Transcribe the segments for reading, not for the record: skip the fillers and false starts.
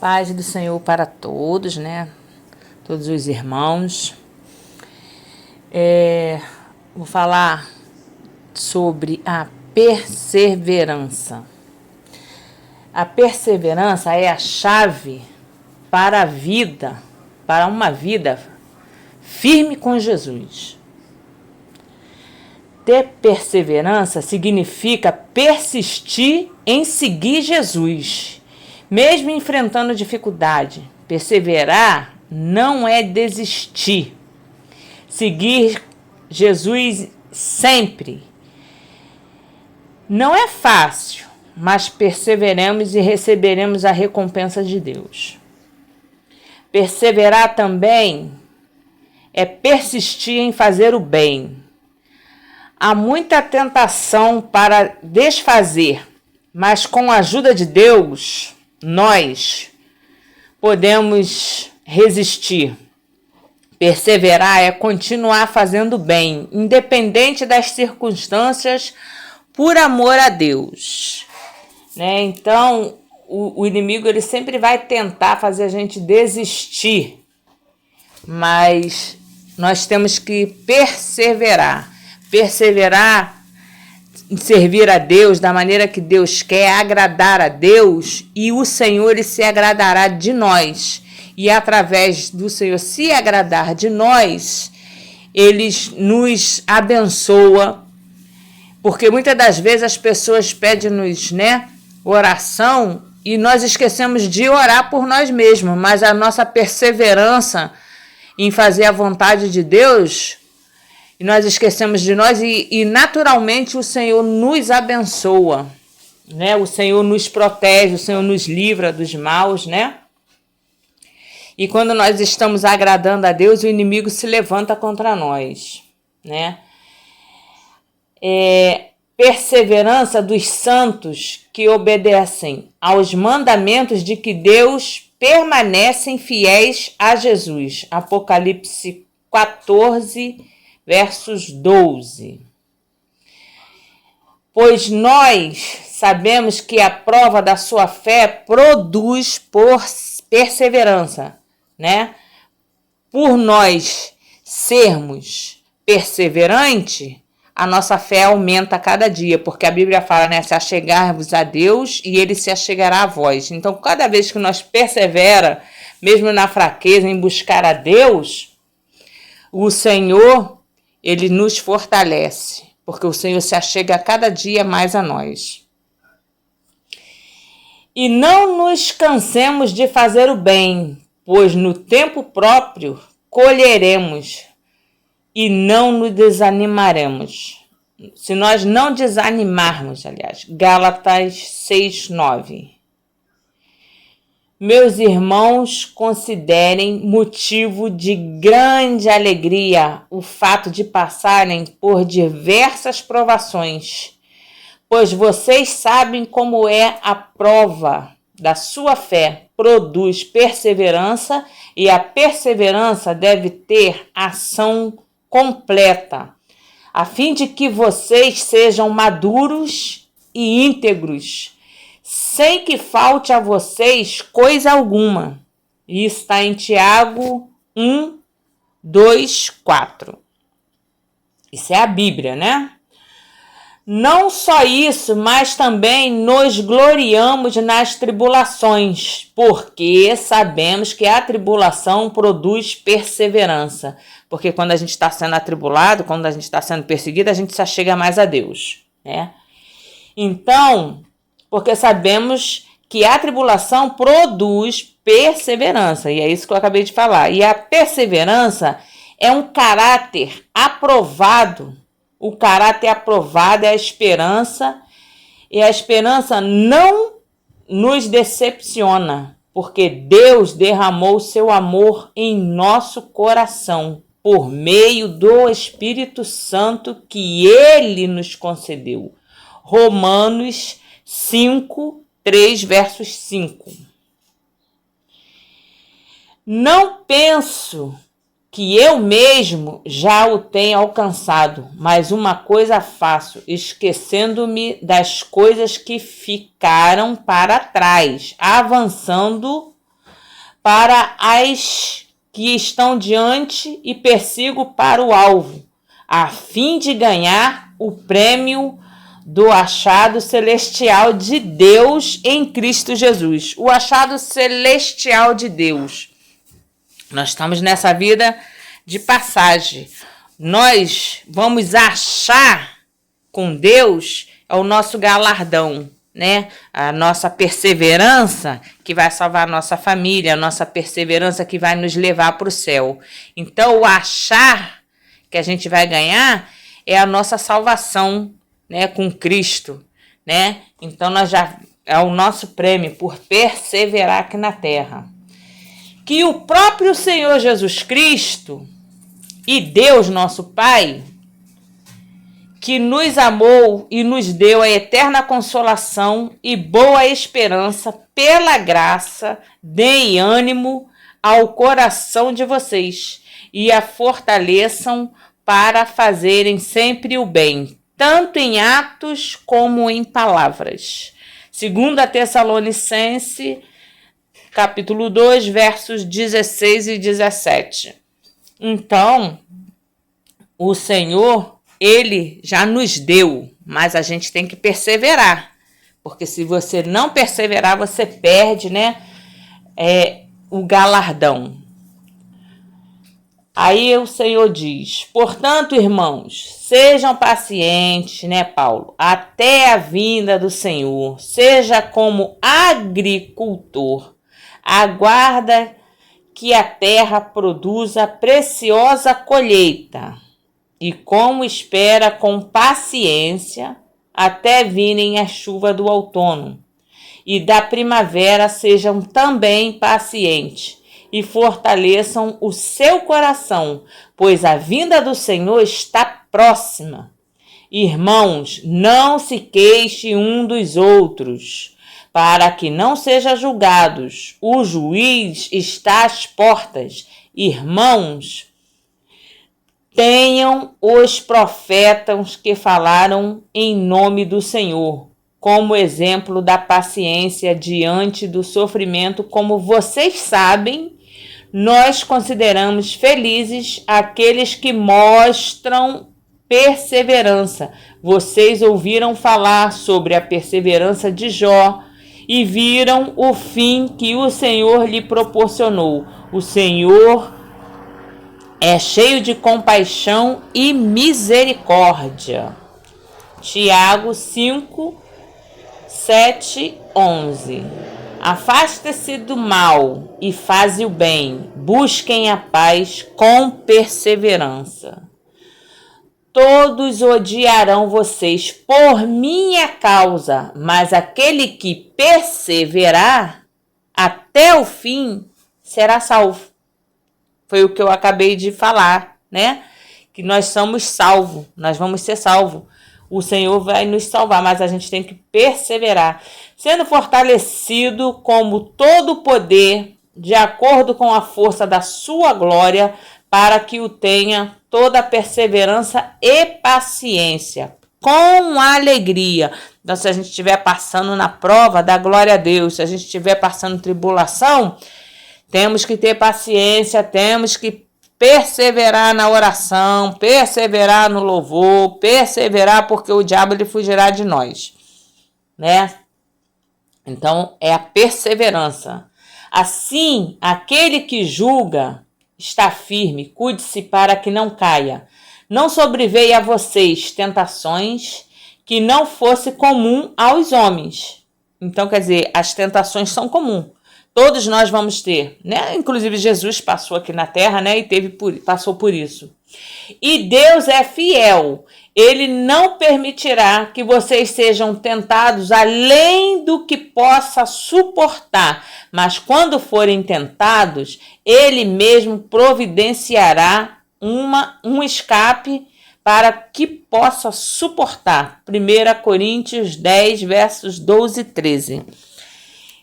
Paz do Senhor para todos, né? Todos os irmãos. Vou falar sobre a perseverança. A perseverança é a chave para a vida, para uma vida firme com Jesus. Ter perseverança significa persistir em seguir Jesus, mesmo enfrentando dificuldade. Perseverar não é desistir. Seguir Jesus sempre. Não é fácil, mas perseveremos e receberemos a recompensa de Deus. Perseverar também é persistir em fazer o bem. Há muita tentação para desfazer, mas com a ajuda de Deus, nós podemos resistir. Perseverar é continuar fazendo bem, independente das circunstâncias, por amor a Deus. Então, o inimigo ele sempre vai tentar fazer a gente desistir, mas nós temos que perseverar. Perseverar em servir a Deus da maneira que Deus quer, agradar a Deus, e o Senhor ele se agradará de nós. E através do Senhor se agradar de nós, Ele nos abençoa. Porque muitas das vezes as pessoas pedem-nos, oração, e nós esquecemos de orar por nós mesmos. Mas a nossa perseverança em fazer a vontade de Deus, e nós esquecemos de nós, e naturalmente o Senhor nos abençoa. O Senhor nos protege, o Senhor nos livra dos maus, E quando nós estamos agradando a Deus, o inimigo se levanta contra nós, Perseverança dos santos que obedecem aos mandamentos de que Deus permanecem fiéis a Jesus. Apocalipse 14, versos 12. Pois nós sabemos que a prova da sua fé produz por perseverança, Por nós sermos perseverantes, a nossa fé aumenta a cada dia, porque a Bíblia fala, se achegar-vos a Deus e Ele se achegará a vós. Então, cada vez que nós persevera, mesmo na fraqueza, em buscar a Deus, o Senhor, Ele nos fortalece, porque o Senhor se achega a cada dia mais a nós. E não nos cansemos de fazer o bem, pois no tempo próprio colheremos e não nos desanimaremos. Se nós não desanimarmos, Gálatas 6:9. Meus irmãos, considerem motivo de grande alegria o fato de passarem por diversas provações, pois vocês sabem como é a prova da sua fé, produz perseverança, e a perseverança deve ter ação completa, a fim de que vocês sejam maduros e íntegros, sem que falte a vocês coisa alguma. Isso está em Tiago 1, 2, 4. Isso é a Bíblia, Não só isso, mas também nos gloriamos nas tribulações, porque sabemos que a tribulação produz perseverança. Porque quando a gente está sendo atribulado, quando a gente está sendo perseguido, a gente se achega mais a Deus, Então, porque sabemos que a tribulação produz perseverança, e é isso que eu acabei de falar. E a perseverança é um caráter aprovado. O caráter aprovado é a esperança, e a esperança não nos decepciona, porque Deus derramou o seu amor em nosso coração, por meio do Espírito Santo que Ele nos concedeu. Romanos 5, 3, versos 5. Não penso que eu mesmo já o tenho alcançado, mas uma coisa faço, esquecendo-me das coisas que ficaram para trás, avançando para as que estão diante e persigo para o alvo, a fim de ganhar o prêmio do achado celestial de Deus em Cristo Jesus. O achado celestial de Deus. Nós estamos nessa vida de passagem. Nós vamos achar com Deus é o nosso galardão, né? A nossa perseverança que vai salvar a nossa família, a nossa perseverança que vai nos levar para o céu. Então, o achar que a gente vai ganhar é a nossa salvação, né, com Cristo, né? Então, nós já é o nosso prêmio por perseverar aqui na terra. Que o próprio Senhor Jesus Cristo e Deus, nosso Pai, que nos amou e nos deu a eterna consolação e boa esperança pela graça, dê ânimo ao coração de vocês e a fortaleçam para fazerem sempre o bem, tanto em atos como em palavras. 2 Tessalonicenses, capítulo 2, versos 16 e 17. Então, o Senhor, Ele já nos deu, mas a gente tem que perseverar. Porque se você não perseverar, você perde, né, o galardão. Aí o Senhor diz, portanto, irmãos, sejam pacientes, né, Paulo, até a vinda do Senhor. Seja como agricultor, aguarda que a terra produza preciosa colheita, e como espera com paciência até virem a chuva do outono, e da primavera sejam também pacientes, e fortaleçam o seu coração, pois a vinda do Senhor está próxima. Irmãos, não se queixem um dos outros, para que não sejam julgados. O juiz está às portas. Irmãos, tenham os profetas que falaram em nome do Senhor, como exemplo da paciência diante do sofrimento. Como vocês sabem, nós consideramos felizes aqueles que mostram perseverança. Vocês ouviram falar sobre a perseverança de Jó e viram o fim que o Senhor lhe proporcionou. O Senhor é cheio de compaixão e misericórdia. Tiago 5, 7, 11. Afaste-se do mal e faze o bem. Busquem a paz com perseverança. Todos odiarão vocês por minha causa, mas aquele que perseverar até o fim será salvo. Foi o que eu acabei de falar, né? Que nós somos salvos, nós vamos ser salvos. O Senhor vai nos salvar, mas a gente tem que perseverar, sendo fortalecido como todo o poder, de acordo com a força da sua glória, para que o tenha toda a perseverança e paciência, com alegria. Então, se a gente estiver passando na prova, dá glória a Deus. Se a gente estiver passando tribulação, temos que ter paciência, temos que perseverar na oração, perseverar no louvor, perseverar porque o diabo ele fugirá de nós, né? Então, é a perseverança. Assim, aquele que julga está firme, cuide-se para que não caia. Não sobreveia a vocês tentações que não fosse comum aos homens. Então, quer dizer, as tentações são comuns. Todos nós vamos ter, né? Inclusive Jesus passou aqui na terra, né? E passou por isso. E Deus é fiel. Ele não permitirá que vocês sejam tentados além do que possa suportar. Mas quando forem tentados, Ele mesmo providenciará um escape para que possa suportar. 1 Coríntios 10, versos 12 e 13.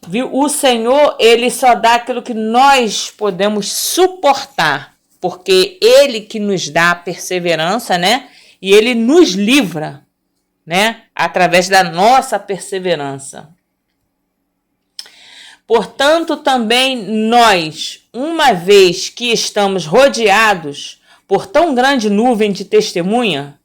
Viu? O Senhor, Ele só dá aquilo que nós podemos suportar, porque Ele que nos dá a perseverança, né? E Ele nos livra, né? Através da nossa perseverança. Portanto, também nós, uma vez que estamos rodeados por tão grande nuvem de testemunha,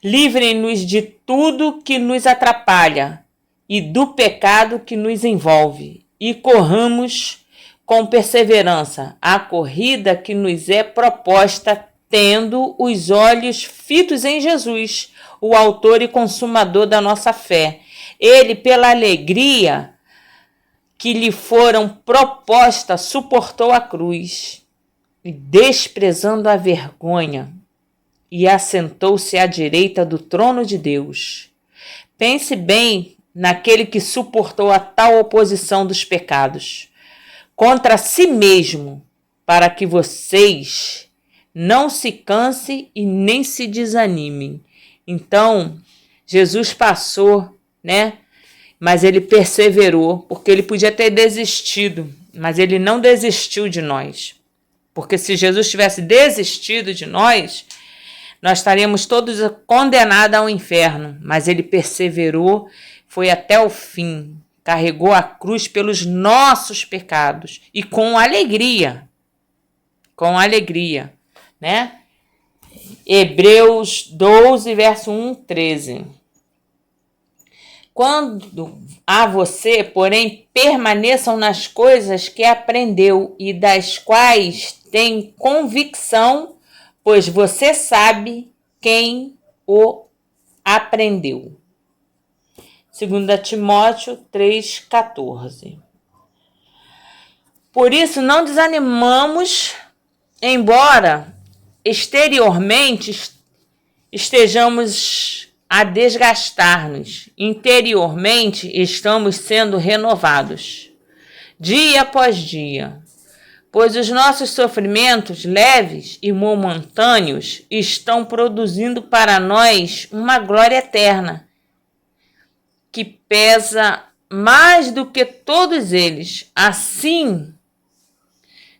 livrem-nos de tudo que nos atrapalha e do pecado que nos envolve, e corramos com perseverança a corrida que nos é proposta, tendo os olhos fitos em Jesus, o autor e consumador da nossa fé. Ele, pela alegria que lhe foram proposta, suportou a cruz, e desprezando a vergonha, e assentou-se à direita do trono de Deus. Pense bem naquele que suportou a tal oposição dos pecados contra si mesmo, para que vocês não se cansem e nem se desanimem. Então, Jesus passou, né? Mas ele perseverou, porque ele podia ter desistido, mas ele não desistiu de nós. Porque se Jesus tivesse desistido de nós estaríamos todos condenados ao inferno. Mas ele perseverou, foi até o fim, carregou a cruz pelos nossos pecados e com alegria, né? Hebreus 12, verso 1, 13. Quando a você, porém, permaneçam nas coisas que aprendeu e das quais tem convicção, pois você sabe quem o aprendeu. 2 Timóteo 3,14. Por isso não desanimamos, embora exteriormente estejamos a desgastar-nos, interiormente estamos sendo renovados, dia após dia, pois os nossos sofrimentos leves e momentâneos estão produzindo para nós uma glória eterna, que pesa mais do que todos eles. Assim,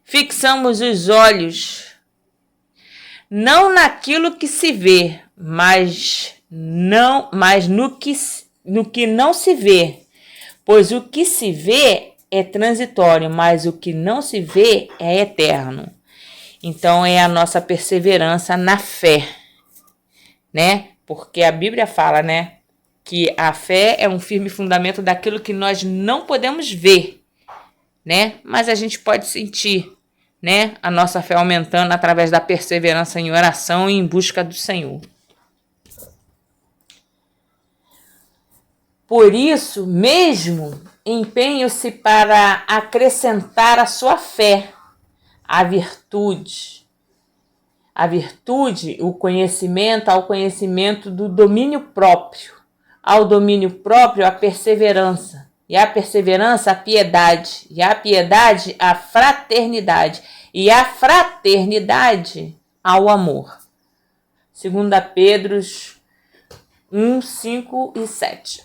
fixamos os olhos não naquilo que se vê, mas no que não se vê, pois o que se vê é transitório, mas o que não se vê é eterno. Então é a nossa perseverança na fé, né? Porque a Bíblia fala, né, que a fé é um firme fundamento daquilo que nós não podemos ver, né? Mas a gente pode sentir, né, a nossa fé aumentando através da perseverança em oração e em busca do Senhor. Por isso mesmo, empenho-se para acrescentar à sua fé a virtude, o conhecimento, ao conhecimento do domínio próprio, ao domínio próprio a perseverança, e a perseverança a piedade, e a piedade a fraternidade, e a fraternidade ao amor. 2 Pedro 1, 5 e 7.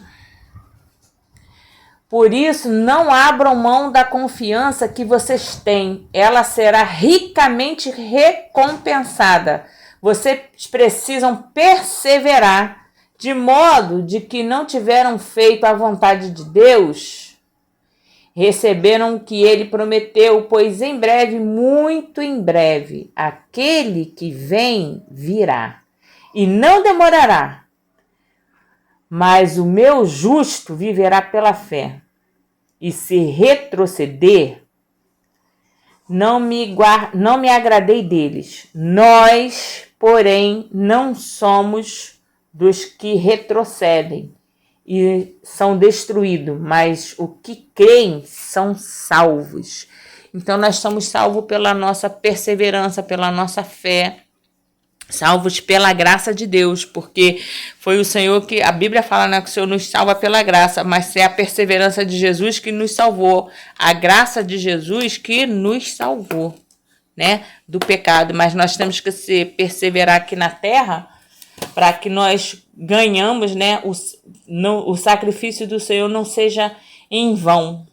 Por isso, não abram mão da confiança que vocês têm. Ela será ricamente recompensada. Vocês precisam perseverar, de modo de que não tiveram feito a vontade de Deus, receberam o que ele prometeu, pois em breve, muito em breve, aquele que vem virá, e não demorará. Mas o meu justo viverá pela fé, e se retroceder, não me agradei deles. Nós, porém, não somos dos que retrocedem e são destruídos, mas os que creem são salvos. Então, nós somos salvos pela nossa perseverança, pela nossa fé, salvos pela graça de Deus, porque foi o Senhor que, a Bíblia fala, né, que o Senhor nos salva pela graça, mas é a perseverança de Jesus que nos salvou, a graça de Jesus que nos salvou, né, do pecado. Mas nós temos que perseverar aqui na terra para que nós ganhamos, né, o sacrifício do Senhor não seja em vão.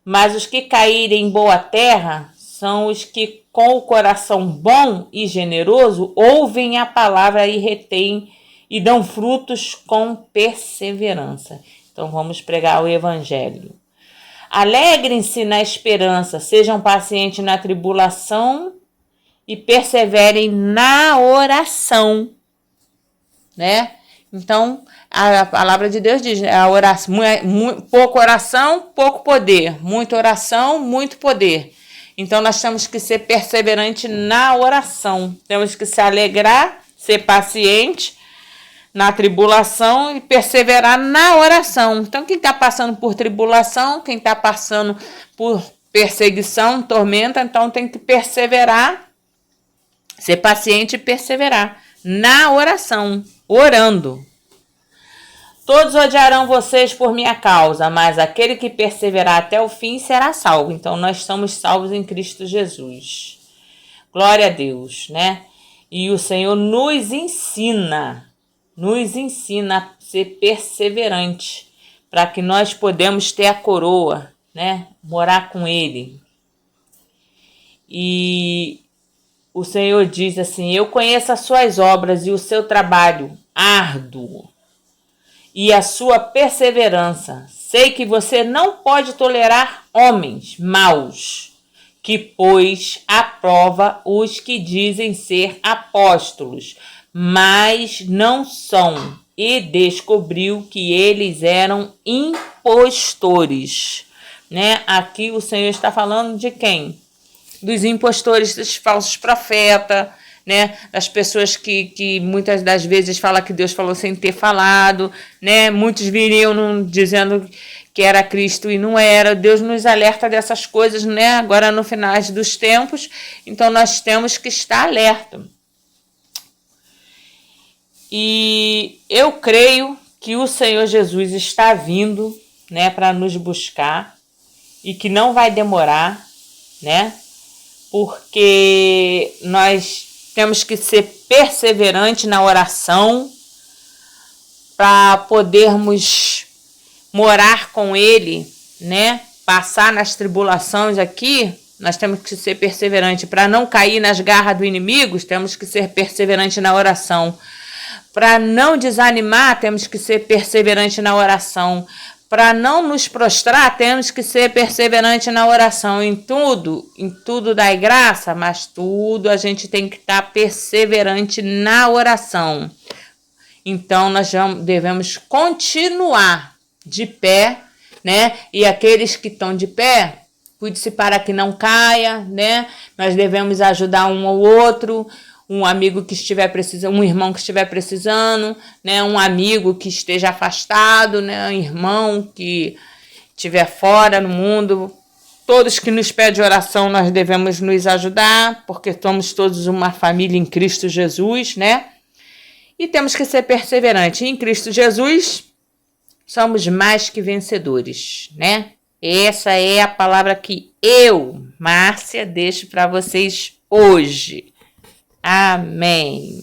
Mas os que caírem em boa terra são os que, com o coração bom e generoso, ouvem a palavra e retêm e dão frutos com perseverança. Então, vamos pregar o Evangelho. Alegrem-se na esperança, sejam pacientes na tribulação e perseverem na oração, né? Então, a palavra de Deus diz, a oração, pouca oração, pouco poder. Muita oração, muito poder. Então, nós temos que ser perseverantes na oração. Temos que se alegrar, ser paciente na tribulação e perseverar na oração. Então, quem está passando por tribulação, quem está passando por perseguição, tormenta, então tem que perseverar, ser paciente e perseverar na oração, orando. Todos odiarão vocês por minha causa, mas aquele que perseverar até o fim será salvo. Então, nós somos salvos em Cristo Jesus. Glória a Deus, né? E o Senhor nos ensina a ser perseverante, para que nós podemos ter a coroa, né? Morar com Ele. E o Senhor diz assim, eu conheço as suas obras e o seu trabalho árduo e a sua perseverança. Sei que você não pode tolerar homens maus, que pois aprova os que dizem ser apóstolos, mas não são, e descobriu que eles eram impostores. Né? Aqui o Senhor está falando de quem? Dos impostores, dos falsos profetas, né? Das pessoas que muitas das vezes falam que Deus falou sem ter falado, né? Muitos viriam dizendo que era Cristo e não era. Deus nos alerta dessas coisas, né? Agora no final dos tempos, então nós temos que estar alerta. E eu creio que o Senhor Jesus está vindo, né, para nos buscar e que não vai demorar, né? Porque nós temos que ser perseverantes na oração para podermos morar com Ele, né? Passar nas tribulações aqui, nós temos que ser perseverantes. Para não cair nas garras do inimigo, temos que ser perseverantes na oração. Para não desanimar, temos que ser perseverantes na oração. Para não nos prostrar, temos que ser perseverantes na oração. Em tudo dai graça, mas tudo a gente tem que estar perseverante na oração. Então, nós devemos continuar de pé, né? E aqueles que estão de pé, cuide-se para que não caia, né? Nós devemos ajudar um ao outro, um amigo que estiver precisando, um irmão que estiver precisando, né? Um amigo que esteja afastado, né? Um irmão que estiver fora no mundo. Todos que nos pedem oração, nós devemos nos ajudar, porque somos todos uma família em Cristo Jesus, né? E temos que ser perseverantes. Em Cristo Jesus, somos mais que vencedores, né? Essa é a palavra que eu, Márcia, deixo para vocês hoje. Amém.